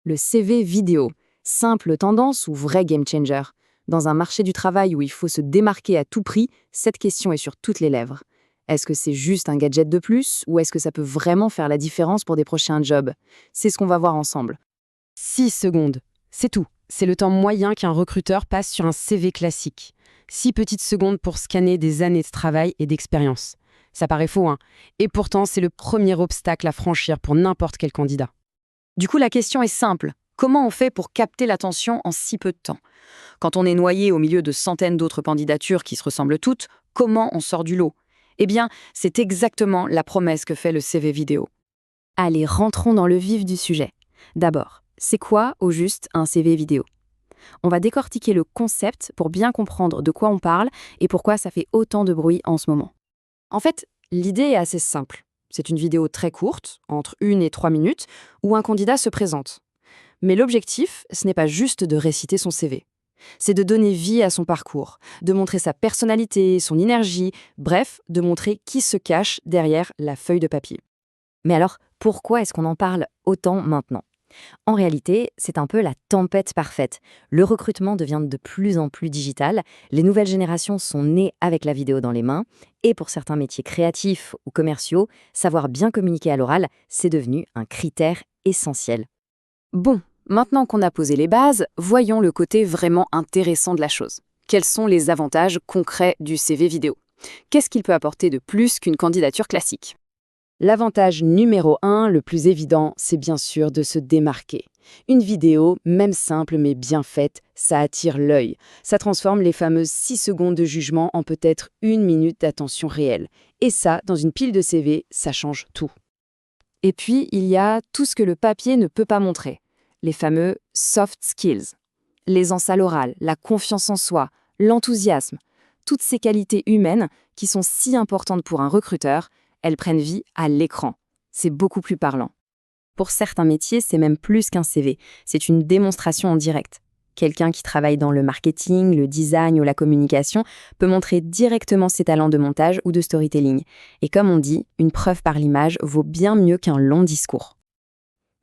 Le CV vidéo, simple tendance ou vrai game changer? Dans un marché du travail où il faut se démarquer à tout prix, cette question est sur toutes les lèvres. Est-ce que c'est juste un gadget de plus ou est-ce que ça peut vraiment faire la différence pour des prochains jobs? C'est ce qu'on va voir ensemble. 6 secondes, c'est tout. C'est le temps moyen qu'un recruteur passe sur un CV classique. 6 petites secondes pour scanner des années de travail et d'expérience. Ça paraît faux, hein? Et pourtant, c'est le premier obstacle à franchir pour n'importe quel candidat. Du coup, la question est simple. Comment on fait pour capter l'attention en si peu de temps? Quand on est noyé au milieu de centaines d'autres candidatures qui se ressemblent toutes, comment on sort du lot? Eh bien, c'est exactement la promesse que fait le CV vidéo. Allez, rentrons dans le vif du sujet. D'abord, c'est quoi, au juste, un CV vidéo? On va décortiquer le concept pour bien comprendre de quoi on parle et pourquoi ça fait autant de bruit en ce moment. En fait, l'idée est assez simple. C'est une vidéo très courte, entre 1 et 3 minutes, où un candidat se présente. Mais l'objectif, ce n'est pas juste de réciter son CV. C'est de donner vie à son parcours, de montrer sa personnalité, son énergie, bref, de montrer qui se cache derrière la feuille de papier. Mais alors, pourquoi est-ce qu'on en parle autant maintenant? En réalité, c'est un peu la tempête parfaite. Le recrutement devient de plus en plus digital, les nouvelles générations sont nées avec la vidéo dans les mains, et pour certains métiers créatifs ou commerciaux, savoir bien communiquer à l'oral, c'est devenu un critère essentiel. Bon, maintenant qu'on a posé les bases, voyons le côté vraiment intéressant de la chose. Quels sont les avantages concrets du CV vidéo? Qu'est-ce qu'il peut apporter de plus qu'une candidature classique? L'avantage numéro 1, le plus évident, c'est bien sûr de se démarquer. Une vidéo, même simple mais bien faite, ça attire l'œil. Ça transforme les fameuses 6 secondes de jugement en peut-être 1 minute d'attention réelle. Et ça, dans une pile de CV, ça change tout. Et puis, il y a tout ce que le papier ne peut pas montrer. Les fameux soft skills. L'aisance à l'oral, la confiance en soi, l'enthousiasme. Toutes ces qualités humaines qui sont si importantes pour un recruteur, elles prennent vie à l'écran. C'est beaucoup plus parlant. Pour certains métiers, c'est même plus qu'un CV. C'est une démonstration en direct. Quelqu'un qui travaille dans le marketing, le design ou la communication peut montrer directement ses talents de montage ou de storytelling. Et comme on dit, une preuve par l'image vaut bien mieux qu'un long discours.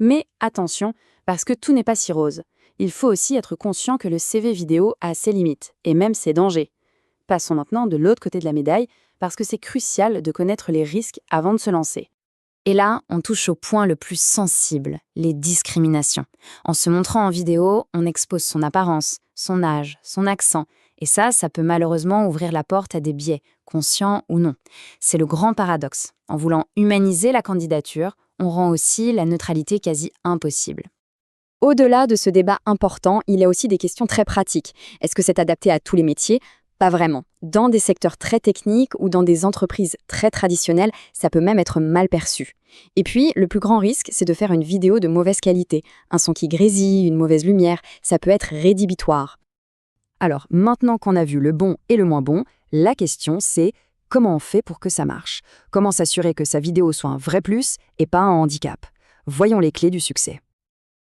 Mais attention, parce que tout n'est pas si rose. Il faut aussi être conscient que le CV vidéo a ses limites, et même ses dangers. Passons maintenant de l'autre côté de la médaille, parce que c'est crucial de connaître les risques avant de se lancer. Et là, on touche au point le plus sensible, les discriminations. En se montrant en vidéo, on expose son apparence, son âge, son accent, et ça peut malheureusement ouvrir la porte à des biais, conscients ou non. C'est le grand paradoxe. En voulant humaniser la candidature, on rend aussi la neutralité quasi impossible. Au-delà de ce débat important, il y a aussi des questions très pratiques. Est-ce que c'est adapté à tous les métiers? Pas vraiment. Dans des secteurs très techniques ou dans des entreprises très traditionnelles, ça peut même être mal perçu. Et puis, le plus grand risque, c'est de faire une vidéo de mauvaise qualité. Un son qui grésille, une mauvaise lumière, ça peut être rédhibitoire. Alors, maintenant qu'on a vu le bon et le moins bon, la question c'est comment on fait pour que ça marche? Comment s'assurer que sa vidéo soit un vrai plus et pas un handicap? Voyons les clés du succès.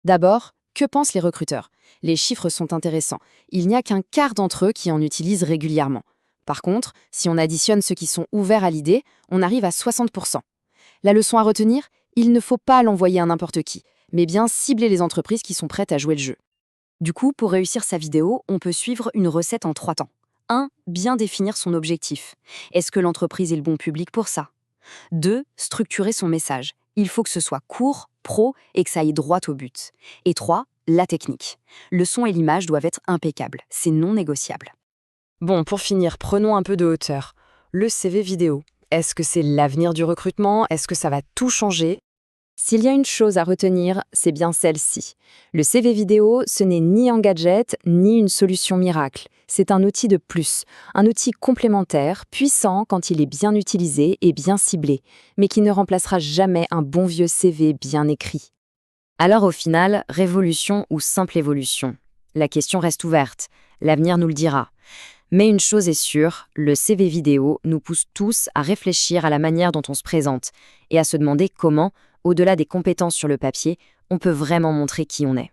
D'abord, que pensent les recruteurs? Les chiffres sont intéressants. Il n'y a qu'un quart d'entre eux qui en utilisent régulièrement. Par contre, si on additionne ceux qui sont ouverts à l'idée, on arrive à 60%. La leçon à retenir? Il ne faut pas l'envoyer à n'importe qui, mais bien cibler les entreprises qui sont prêtes à jouer le jeu. Du coup, pour réussir sa vidéo, on peut suivre une recette en 3 temps. 1. Bien définir son objectif. Est-ce que l'entreprise est le bon public pour ça? 2. Structurer son message. Il faut que ce soit court, pro et que ça aille droit au but. Et 3. La technique. Le son et l'image doivent être impeccables. C'est non négociable. Bon, pour finir, prenons un peu de hauteur. Le CV vidéo. Est-ce que c'est l'avenir du recrutement? Est-ce que ça va tout changer? S'il y a une chose à retenir, c'est bien celle-ci. Le CV vidéo, ce n'est ni un gadget, ni une solution miracle. C'est un outil de plus, un outil complémentaire, puissant quand il est bien utilisé et bien ciblé, mais qui ne remplacera jamais un bon vieux CV bien écrit. Alors au final, révolution ou simple évolution? La question reste ouverte, l'avenir nous le dira. Mais une chose est sûre, le CV vidéo nous pousse tous à réfléchir à la manière dont on se présente et à se demander comment, au-delà des compétences sur le papier, on peut vraiment montrer qui on est.